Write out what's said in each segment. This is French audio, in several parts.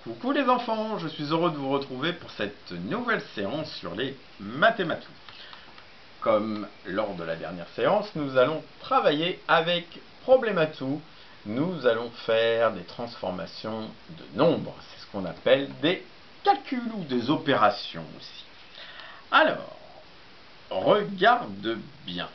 Coucou les enfants, je suis heureux de vous retrouver pour cette nouvelle séance sur les mathématiques. Comme lors de la dernière séance, nous allons travailler avec Problématou. Nous allons faire des transformations de nombres. C'est ce qu'on appelle des calculs ou des opérations aussi. Alors, regarde bien.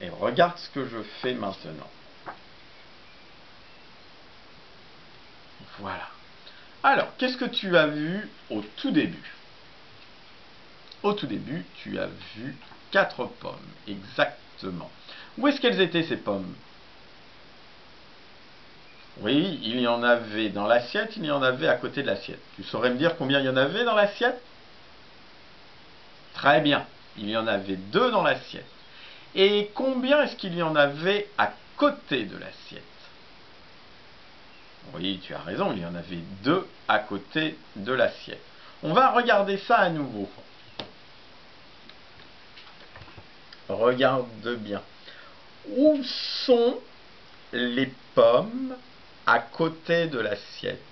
Et regarde ce que je fais maintenant. Voilà. Alors, qu'est-ce que tu as vu au tout début? Au tout début, tu as vu 4 pommes, exactement. Où est-ce qu'elles étaient ces pommes? Oui, il y en avait dans l'assiette, il y en avait à côté de l'assiette. Tu saurais me dire combien il y en avait dans l'assiette? Très bien, il y en avait 2 dans l'assiette. Et combien est-ce qu'il y en avait à côté de l'assiette? Oui, tu as raison, il y en avait 2 à côté de l'assiette. On va regarder ça à nouveau. Regarde bien. Où sont les pommes à côté de l'assiette?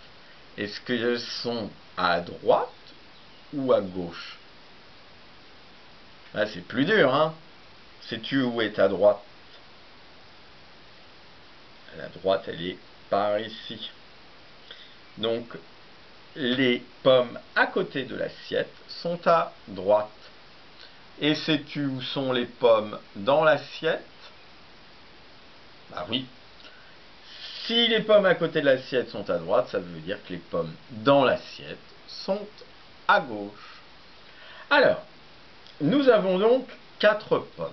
Est-ce qu'elles sont à droite ou à gauche? Là, c'est plus dur, hein? Sais-tu où est ta droite? La droite, elle est par ici. Donc, les pommes à côté de l'assiette sont à droite. Et sais-tu où sont les pommes dans l'assiette? Bah oui. Si les pommes à côté de l'assiette sont à droite, ça veut dire que les pommes dans l'assiette sont à gauche. Alors, nous avons donc 4 pommes.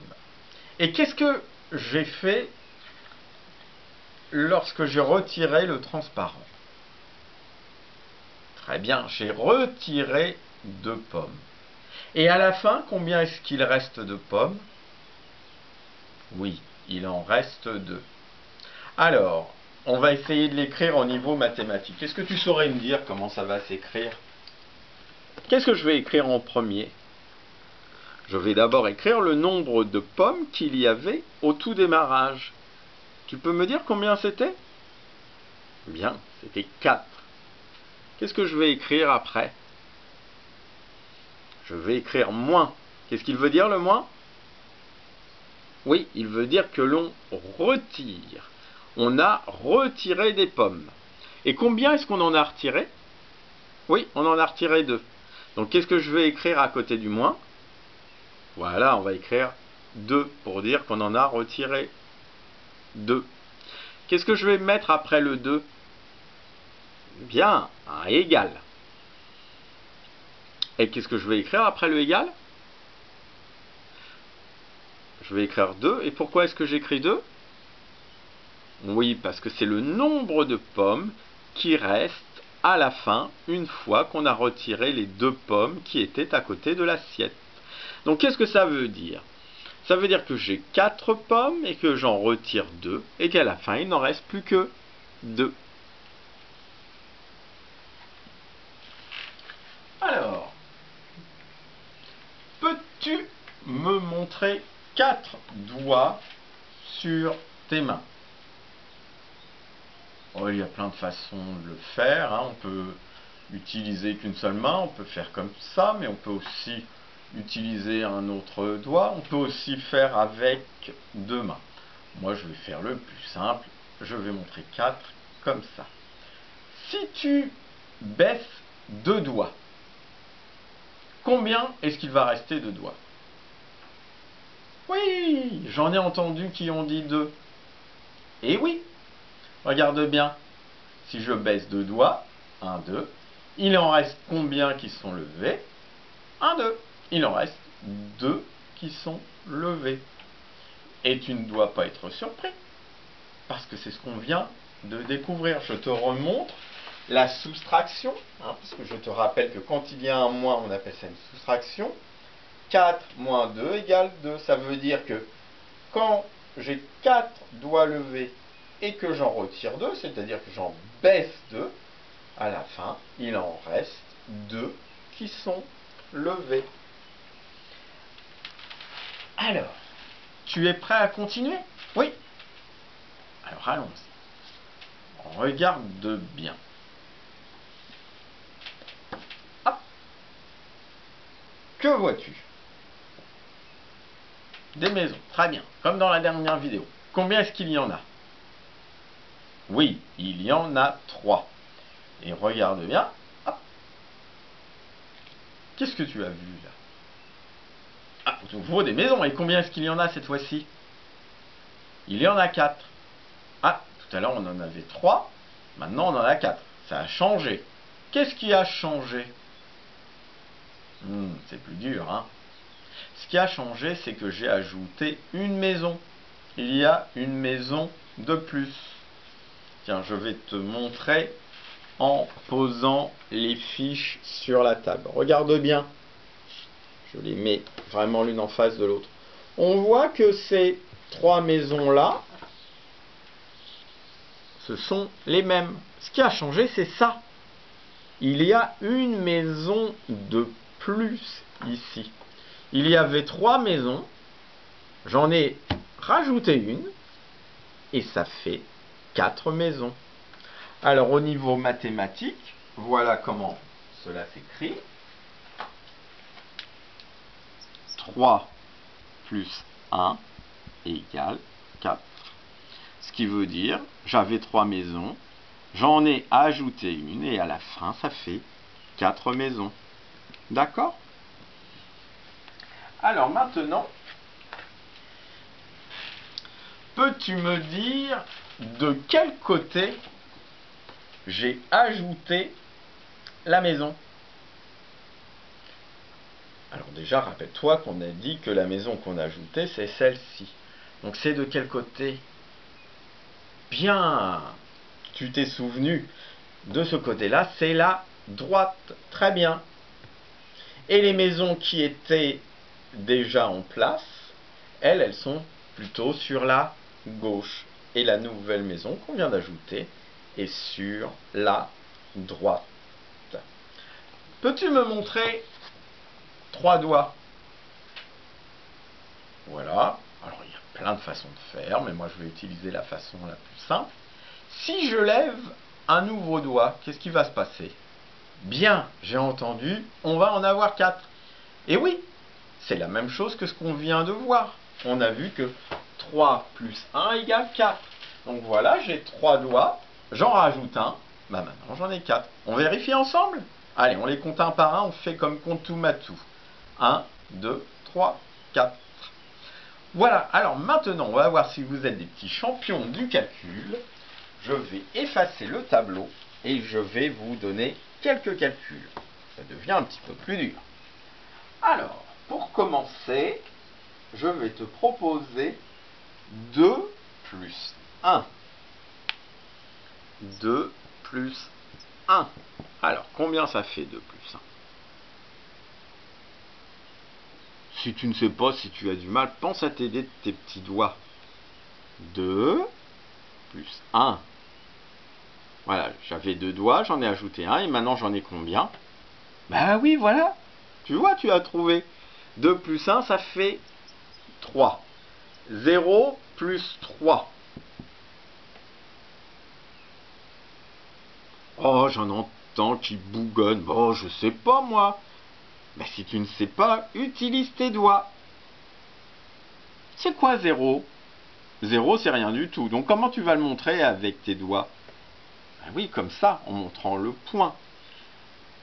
Et qu'est-ce que j'ai fait lorsque j'ai retiré le transparent? Très bien, j'ai retiré 2 pommes. Et à la fin, combien est-ce qu'il reste de pommes? Oui, il en reste 2. Alors, on va essayer de l'écrire au niveau mathématique. Est-ce que tu saurais me dire comment ça va s'écrire? Qu'est-ce que je vais écrire en premier? Je vais d'abord écrire le nombre de pommes qu'il y avait au tout démarrage. Tu peux me dire combien c'était? Bien, c'était 4. Qu'est-ce que je vais écrire après? Je vais écrire moins. Qu'est-ce qu'il veut dire le moins? Oui, il veut dire que l'on retire. On a retiré des pommes. Et combien est-ce qu'on en a retiré? Oui, on en a retiré 2. Donc qu'est-ce que je vais écrire à côté du moins? Voilà, on va écrire 2 pour dire qu'on en a retiré 2. Qu'est-ce que je vais mettre après le 2? Bien, un égal. Et qu'est-ce que je vais écrire après le égal? Je vais écrire 2. Et pourquoi est-ce que j'écris 2? Oui, parce que c'est le nombre de pommes qui reste à la fin, une fois qu'on a retiré les 2 pommes qui étaient à côté de l'assiette. Donc qu'est-ce que ça veut dire? Ça veut dire que j'ai 4 pommes et que j'en retire 2 et qu'à la fin, il n'en reste plus que 2. Alors, peux-tu me montrer 4 doigts sur tes mains? Oh, il y a plein de façons de le faire, hein. On peut utiliser qu'une seule main, on peut faire comme ça, mais on peut aussi utiliser un autre doigt. On peut aussi faire avec 2 mains. Moi, je vais faire le plus simple. Je vais montrer 4 comme ça. Si tu baisses 2 doigts, combien est-ce qu'il va rester de doigts? Oui, j'en ai entendu qui ont dit 2. Et oui, regarde bien. Si je baisse 2 doigts, 1, 2, il en reste combien qui sont levés? 1, 2. Il en reste 2 qui sont levés. Et tu ne dois pas être surpris, parce que c'est ce qu'on vient de découvrir. Je te remontre la soustraction, hein, parce que je te rappelle que quand il y a un moins, on appelle ça une soustraction. 4 moins 2 égale 2. Ça veut dire que quand j'ai 4 doigts levés et que j'en retire 2, c'est-à-dire que j'en baisse 2, à la fin, il en reste 2 qui sont levés. Alors, tu es prêt à continuer? Oui. Alors allons-y. Regarde bien. Hop. Que vois-tu? Des maisons. Très bien. Comme dans la dernière vidéo. Combien est-ce qu'il y en a? Oui, il y en a 3. Et regarde bien. Hop. Qu'est-ce que tu as vu là? Ah, nouveau des maisons. Et combien est-ce qu'il y en a cette fois-ci? Il y en a 4. Ah, tout à l'heure on en avait 3. Maintenant on en a 4. Ça a changé. Qu'est-ce qui a changé? C'est plus dur, hein? Ce qui a changé, c'est que j'ai ajouté une maison. Il y a une maison de plus. Tiens, je vais te montrer en posant les fiches sur la table. Regarde bien. Je les mets vraiment l'une en face de l'autre. On voit que ces 3 maisons-là, ce sont les mêmes. Ce qui a changé, c'est ça. Il y a une maison de plus ici. Il y avait 3 maisons. J'en ai rajouté une. Et ça fait 4 maisons. Alors au niveau mathématique, voilà comment cela s'écrit. 3 plus 1 égale 4. Ce qui veut dire, j'avais 3 maisons, j'en ai ajouté une et à la fin, ça fait 4 maisons. D'accord? Alors maintenant, peux-tu me dire de quel côté j'ai ajouté la maison? Alors déjà, rappelle-toi qu'on a dit que la maison qu'on a ajoutée, c'est celle-ci. Donc c'est de quel côté? Bien, tu t'es souvenu de ce côté-là, c'est la droite. Très bien. Et les maisons qui étaient déjà en place, elles sont plutôt sur la gauche. Et la nouvelle maison qu'on vient d'ajouter est sur la droite. Peux-tu me montrer 3 doigts? Voilà. Alors il y a plein de façons de faire, mais moi je vais utiliser la façon la plus simple. Si je lève un nouveau doigt, qu'est-ce qui va se passer? Bien, j'ai entendu, on va en avoir 4. Et oui, c'est la même chose que ce qu'on vient de voir. On a vu que 3 plus 1 égale 4. Donc voilà, j'ai 3 doigts, j'en rajoute un, bah maintenant j'en ai 4. On vérifie ensemble? Allez, on les compte un par un, on fait comme Contour-Matou. 1, 2, 3, 4. Voilà, alors maintenant, on va voir si vous êtes des petits champions du calcul. Je vais effacer le tableau et je vais vous donner quelques calculs. Ça devient un petit peu plus dur. Alors, pour commencer, je vais te proposer 2 plus 1. 2 plus 1. Alors, combien ça fait 2 plus 1? Si tu ne sais pas, si tu as du mal, pense à t'aider de tes petits doigts. 2 plus 1. Voilà, j'avais 2 doigts, j'en ai ajouté un, et maintenant j'en ai combien? Bah oui, voilà. Tu vois, tu as trouvé. 2 plus 1, ça fait 3. 0 plus 3. Oh, j'en entends qui bougonnent. Bon, je sais pas, moi. Mais si tu ne sais pas, utilise tes doigts. C'est quoi 0? 0, c'est rien du tout. Donc, comment tu vas le montrer avec tes doigts? Ben oui, comme ça, en montrant le point.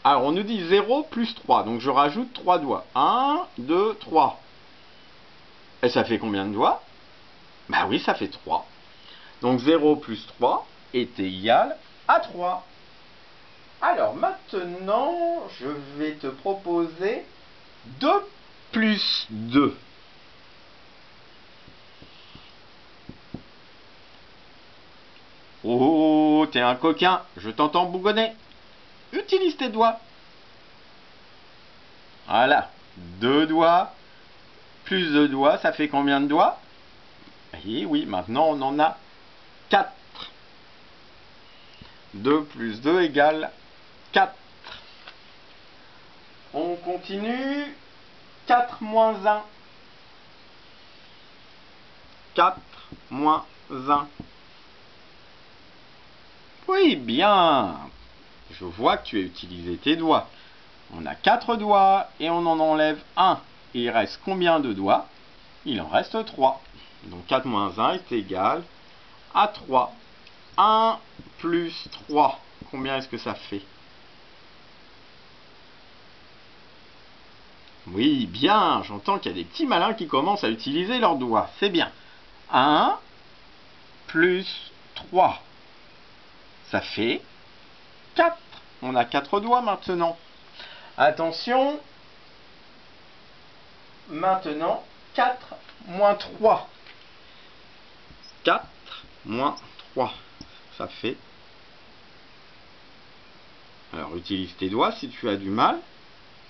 Alors, on nous dit 0 plus 3. Donc, je rajoute 3 doigts. 1, 2, 3. Et ça fait combien de doigts? Ben oui, ça fait 3. Donc, 0 plus 3 est égal à 3. Alors maintenant, je vais te proposer 2 plus 2. Oh, t'es un coquin, je t'entends bougonner. Utilise tes doigts. Voilà, 2 doigts, plus 2 doigts, ça fait combien de doigts? Eh oui, maintenant on en a 4. 2 plus 2 égale 4. On continue. 4 moins 1. 4 moins 1. Oui, bien. Je vois que tu as utilisé tes doigts. On a 4 doigts et on en enlève 1. Et il reste combien de doigts? Il en reste 3. Donc 4 moins 1 est égal à 3. 1 plus 3. Combien est-ce que ça fait? Oui, bien. J'entends qu'il y a des petits malins qui commencent à utiliser leurs doigts. C'est bien. 1 plus 3. Ça fait 4. On a 4 doigts maintenant. Attention. Maintenant, 4 moins 3. 4 moins 3. Ça fait... Alors, utilise tes doigts si tu as du mal.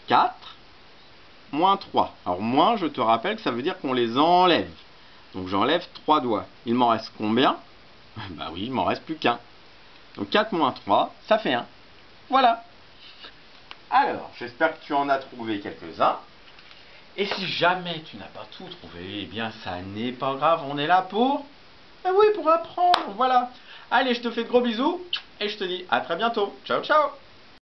4 moins 3. Alors, moins, je te rappelle que ça veut dire qu'on les enlève. Donc, j'enlève 3 doigts. Il m'en reste combien? Bah oui, il m'en reste plus qu'un. Donc, 4 moins 3, ça fait 1. Voilà. Alors, j'espère que tu en as trouvé quelques-uns. Et si jamais tu n'as pas tout trouvé, eh bien, ça n'est pas grave. On est là pour... Eh oui, pour apprendre. Voilà. Allez, je te fais de gros bisous. Et je te dis à très bientôt. Ciao, ciao.